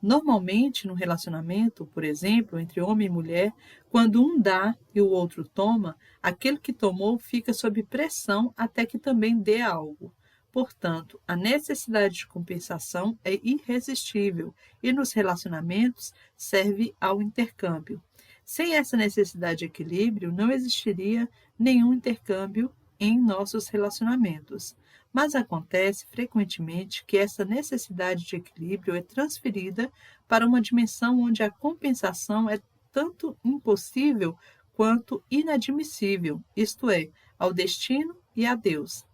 Normalmente, no relacionamento, por exemplo, entre homem e mulher, quando um dá e o outro toma, aquele que tomou fica sob pressão até que também dê algo. Portanto, a necessidade de compensação é irresistível e nos relacionamentos serve ao intercâmbio. Sem essa necessidade de equilíbrio, não existiria nenhum intercâmbio em nossos relacionamentos. Mas acontece frequentemente que essa necessidade de equilíbrio é transferida para uma dimensão onde a compensação é tanto impossível quanto inadmissível, isto é, ao destino e a Deus.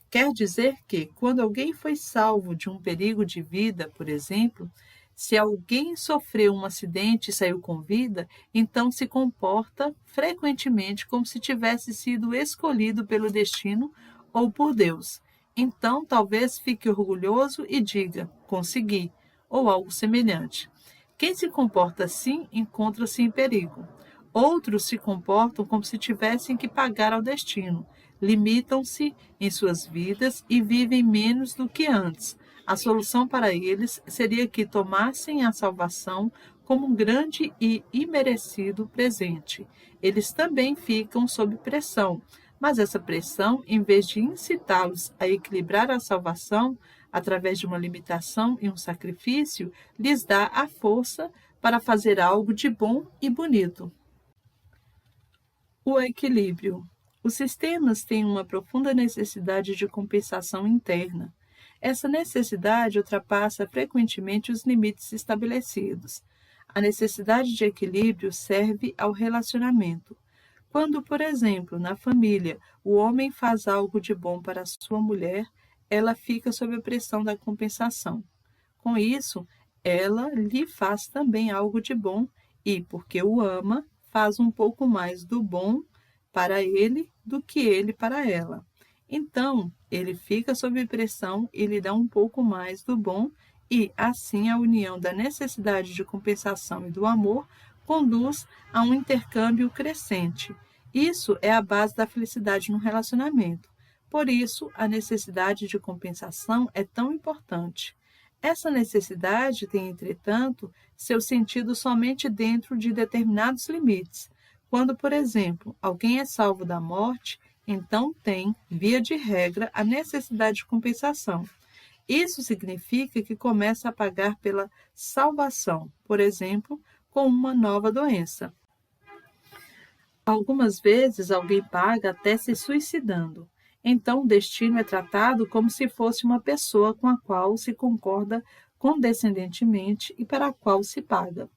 Quer dizer que, quando alguém foi salvo de um perigo de vida, por exemplo, se alguém sofreu um acidente e saiu com vida, então se comporta frequentemente como se tivesse sido escolhido pelo destino ou por Deus. Então, talvez fique orgulhoso e diga, consegui, ou algo semelhante. Quem se comporta assim encontra-se em perigo. Outros se comportam como se tivessem que pagar ao destino. Limitam-se em suas vidas e vivem menos do que antes. A solução para eles seria que tomassem a salvação como um grande e imerecido presente. Eles também ficam sob pressão, mas essa pressão, em vez de incitá-los a equilibrar a salvação através de uma limitação e um sacrifício, lhes dá a força para fazer algo de bom e bonito. O equilíbrio. Os sistemas têm uma profunda necessidade de compensação interna. Essa necessidade ultrapassa frequentemente os limites estabelecidos. A necessidade de equilíbrio serve ao relacionamento. Quando, por exemplo, na família, o homem faz algo de bom para sua mulher, ela fica sob a pressão da compensação. Com isso, ela lhe faz também algo de bom e, porque o ama, faz um pouco mais do bom para ele do que ele para ela. Então, ele fica sob pressão e lhe dá um pouco mais do bom e, assim, a união da necessidade de compensação e do amor conduz a um intercâmbio crescente. Isso é a base da felicidade no relacionamento. Por isso, a necessidade de compensação é tão importante. Essa necessidade tem, entretanto, seu sentido somente dentro de determinados limites. Quando, por exemplo, alguém é salvo da morte, então tem, via de regra, a necessidade de compensação. Isso significa que começa a pagar pela salvação, por exemplo, com uma nova doença. Algumas vezes alguém paga até se suicidando. Então o destino é tratado como se fosse uma pessoa com a qual se concorda condescendentemente e para a qual se paga.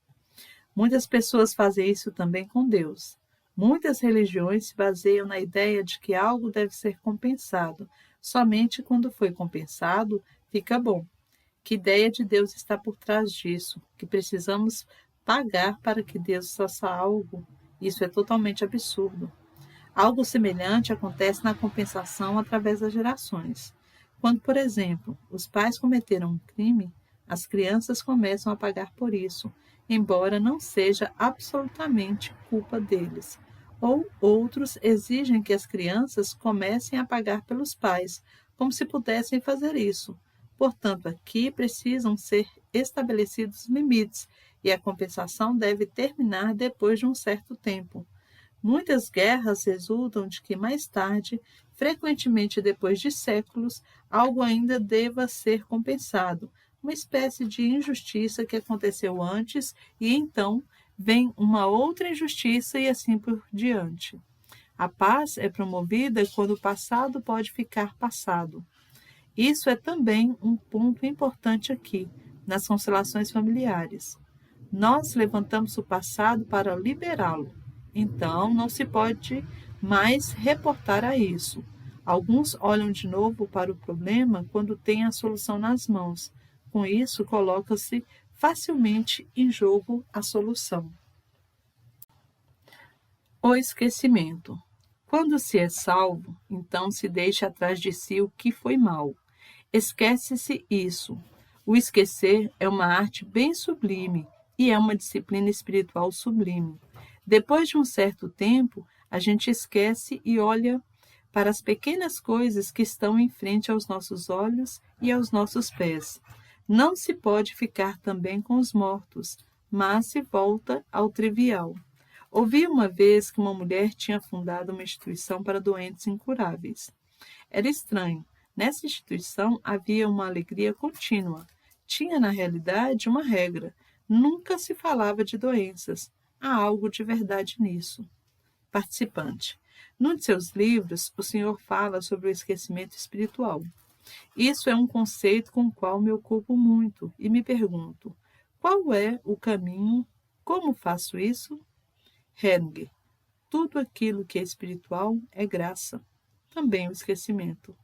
Muitas pessoas fazem isso também com Deus. Muitas religiões se baseiam na ideia de que algo deve ser compensado. Somente quando foi compensado, fica bom. Que ideia de Deus está por trás disso? Que precisamos pagar para que Deus faça algo. Isso é totalmente absurdo. Algo semelhante acontece na compensação através das gerações. Quando, por exemplo, os pais cometeram um crime, as crianças começam a pagar por isso, embora não seja absolutamente culpa deles. Ou outros exigem que as crianças comecem a pagar pelos pais, como se pudessem fazer isso. Portanto, aqui precisam ser estabelecidos limites e a compensação deve terminar depois de um certo tempo. Muitas guerras resultam de que mais tarde, frequentemente depois de séculos, algo ainda deva ser compensado, uma espécie de injustiça que aconteceu antes e então vem uma outra injustiça e assim por diante. A paz é promovida quando o passado pode ficar passado. Isso é também um ponto importante aqui, nas constelações familiares. Nós levantamos o passado para liberá-lo. Então, não se pode mais reportar a isso. Alguns olham de novo para o problema quando têm a solução nas mãos. Com isso, coloca-se facilmente em jogo a solução. O esquecimento. Quando se é salvo, então se deixa atrás de si o que foi mal. Esquece-se isso. O esquecer é uma arte bem sublime e é uma disciplina espiritual sublime. Depois de um certo tempo, a gente esquece e olha para as pequenas coisas que estão em frente aos nossos olhos e aos nossos pés. Não se pode ficar também com os mortos, mas se volta ao trivial. Ouvi uma vez que uma mulher tinha fundado uma instituição para doentes incuráveis. Era estranho. Nessa instituição havia uma alegria contínua. Tinha, na realidade, uma regra. Nunca se falava de doenças. Há algo de verdade nisso. Participante. Num de seus livros, o senhor fala sobre o esquecimento espiritual. Isso é um conceito com o qual me ocupo muito e me pergunto, qual é o caminho? Como faço isso? Henning. Tudo aquilo que é espiritual é graça. Também o esquecimento.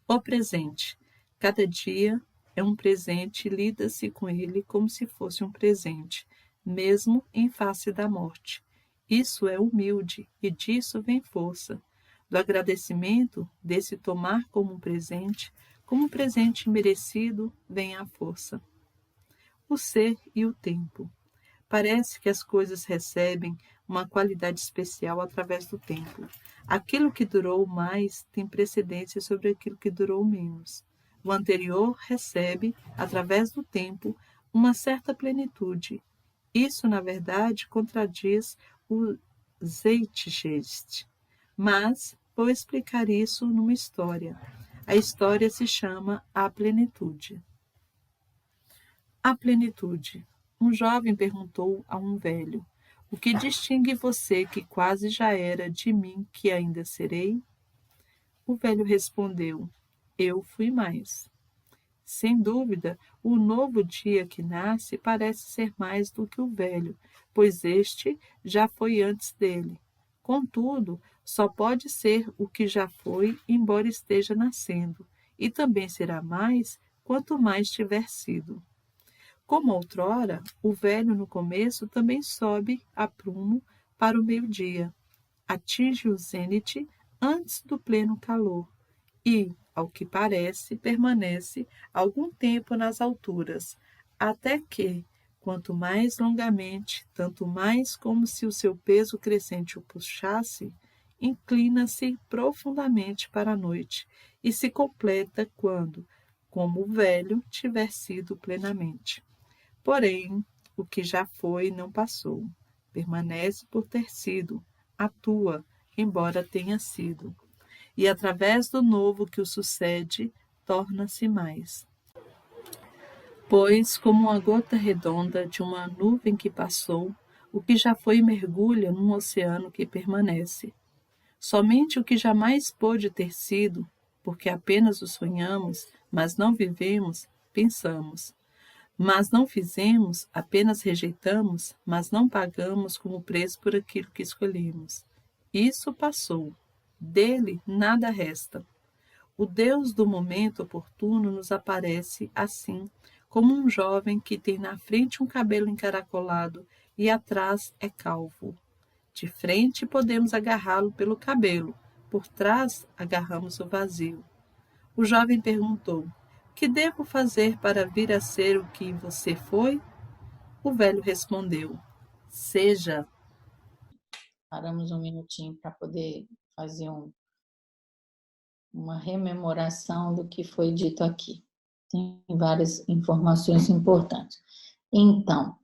O presente. Cada dia é um presente e lida-se com ele como se fosse um presente, mesmo em face da morte. Isso é humilde e disso vem força. Do agradecimento, desse tomar como um presente merecido, vem a força. O ser e o tempo. Parece que as coisas recebem uma qualidade especial através do tempo. Aquilo que durou mais tem precedência sobre aquilo que durou menos. O anterior recebe, através do tempo, uma certa plenitude. Isso, na verdade, contradiz o Zeitgeist. Mas vou explicar isso numa história. A história se chama A Plenitude. A plenitude. Um jovem perguntou a um velho: o que distingue você que quase já era de mim que ainda serei? O velho respondeu: eu fui mais. Sem dúvida, o novo dia que nasce parece ser mais do que o velho, pois este já foi antes dele. Contudo, só pode ser o que já foi, embora esteja nascendo, e também será mais quanto mais tiver sido. Como outrora, o velho no começo também sobe a prumo para o meio-dia, atinge o zênite antes do pleno calor e, ao que parece, permanece algum tempo nas alturas, até que, quanto mais longamente, tanto mais como se o seu peso crescente o puxasse, inclina-se profundamente para a noite e se completa quando, como o velho, tiver sido plenamente. Porém, o que já foi não passou, permanece por ter sido, atua, embora tenha sido, e através do novo que o sucede, torna-se mais. Pois, como uma gota redonda de uma nuvem que passou, o que já foi mergulha num oceano que permanece. Somente o que jamais pôde ter sido, porque apenas o sonhamos, mas não vivemos, pensamos. Mas não fizemos, apenas rejeitamos, mas não pagamos como preço por aquilo que escolhemos. Isso passou. Dele nada resta. O Deus do momento oportuno nos aparece assim, como um jovem que tem na frente um cabelo encaracolado e atrás é calvo. De frente podemos agarrá-lo pelo cabelo, por trás agarramos o vazio. O jovem perguntou: que devo fazer para vir a ser o que você foi? O velho respondeu: seja. Paramos um minutinho para poder fazer uma rememoração do que foi dito aqui. Tem várias informações importantes. Então,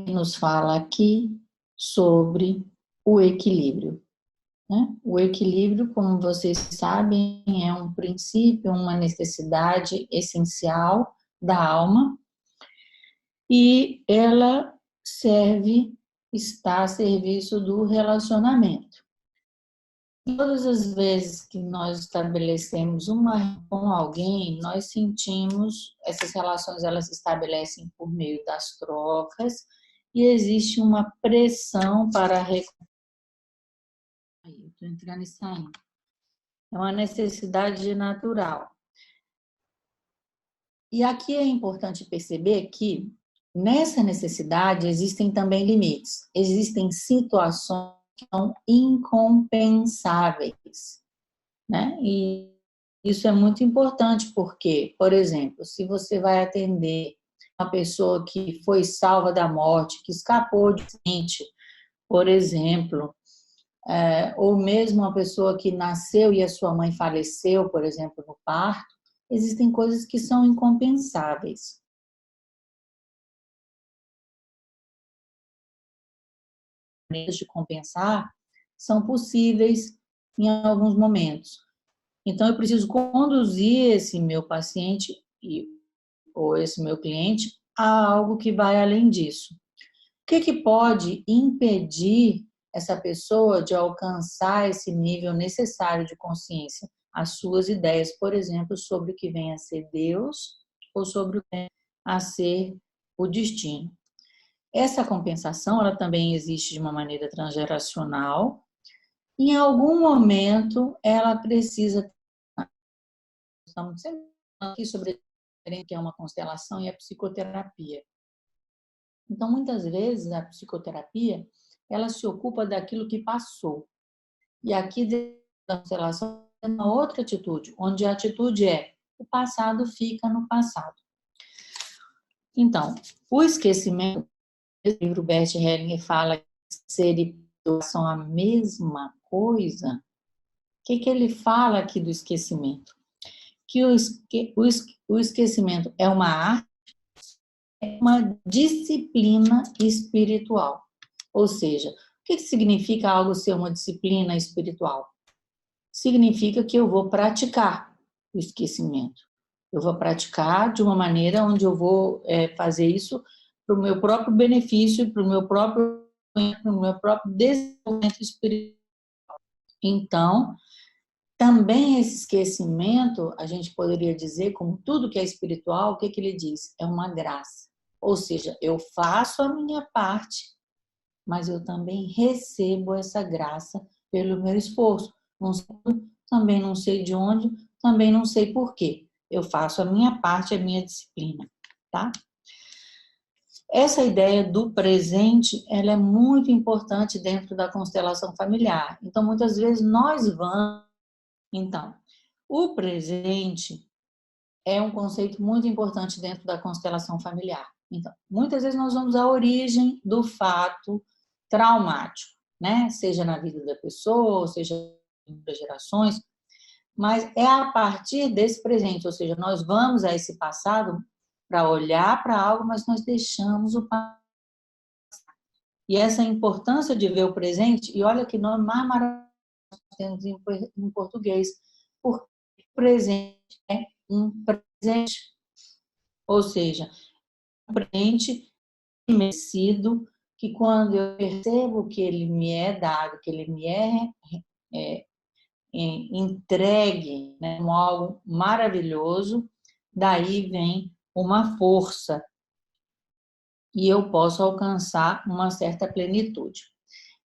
nos fala aqui sobre o equilíbrio, né? O equilíbrio, como vocês sabem, é um princípio, uma necessidade essencial da alma e ela está a serviço do relacionamento. Todas as vezes que nós estabelecemos uma com alguém, nós sentimos, essas relações elas se estabelecem por meio das trocas e existe uma pressão para estou entrando e saindo. É uma necessidade natural. E aqui é importante perceber que nessa necessidade existem também limites, existem situações que são incompensáveis, né? E isso é muito importante porque, por exemplo, se você vai atender uma pessoa que foi salva da morte, que escapou de acidente, por exemplo, ou mesmo uma pessoa que nasceu e a sua mãe faleceu, por exemplo, no parto, existem coisas que são incompensáveis. Maneiras de compensar são possíveis em alguns momentos. Então, eu preciso conduzir esse meu paciente ou esse meu cliente a algo que vai além disso. O que pode impedir essa pessoa de alcançar esse nível necessário de consciência? As suas ideias, por exemplo, sobre o que vem a ser Deus ou sobre o que vem a ser o destino. Essa compensação, ela também existe de uma maneira transgeracional. Em algum momento, ela precisa... Estamos sempre falando aqui sobre o que é uma constelação e a psicoterapia. Então, muitas vezes, a psicoterapia, ela se ocupa daquilo que passou. E aqui, da constelação, é uma outra atitude, onde a atitude é: o passado fica no passado. Então, o esquecimento, o livro Bert Hellinger fala que ser e perdoar são a mesma coisa. O que ele fala aqui do esquecimento? Que o esquecimento é uma arte, é uma disciplina espiritual. Ou seja, o que significa algo ser uma disciplina espiritual? Significa que eu vou praticar o esquecimento. Eu vou praticar de uma maneira onde eu vou fazer isso para o meu próprio benefício, para o meu próprio desenvolvimento espiritual. Então, também esse esquecimento, a gente poderia dizer, como tudo que é espiritual, o que ele diz? É uma graça. Ou seja, eu faço a minha parte, mas eu também recebo essa graça pelo meu esforço. Também não sei de onde, também não sei por quê. Eu faço a minha parte, a minha disciplina, tá? Essa ideia do presente, ela é muito importante dentro da constelação familiar. Então, muitas vezes nós vamos... Então, o presente é um conceito muito importante dentro da constelação familiar. Então, muitas vezes nós vamos à origem do fato traumático, né? Seja na vida da pessoa, seja em gerações, mas é a partir desse presente, ou seja, nós vamos a esse passado para olhar para algo, mas nós deixamos o passado. E essa importância de ver o presente, e olha que nome mais maravilhoso temos em português, porque o presente é um presente, ou seja, um presente merecido, que quando eu percebo que ele me é dado, que ele me é entregue, né, como algo maravilhoso, daí vem uma força e eu posso alcançar uma certa plenitude.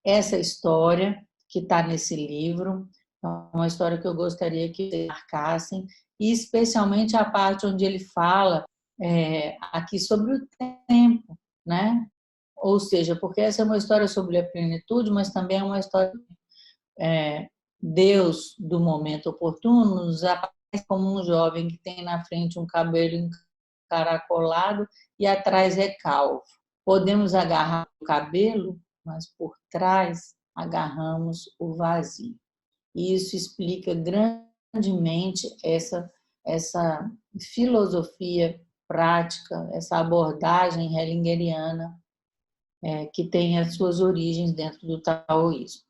Essa história que está nesse livro é uma história que eu gostaria que vocês marcassem, e especialmente a parte onde ele fala aqui sobre o tempo, né? Ou seja, porque essa é uma história sobre a plenitude, mas também é uma história Deus do momento oportuno nos aparece como um jovem que tem na frente um cabelo encaracolado e atrás é calvo. Podemos agarrar o cabelo, mas por trás agarramos o vazio. E isso explica grandemente essa filosofia prática, essa abordagem hellingeriana que tem as suas origens dentro do taoísmo.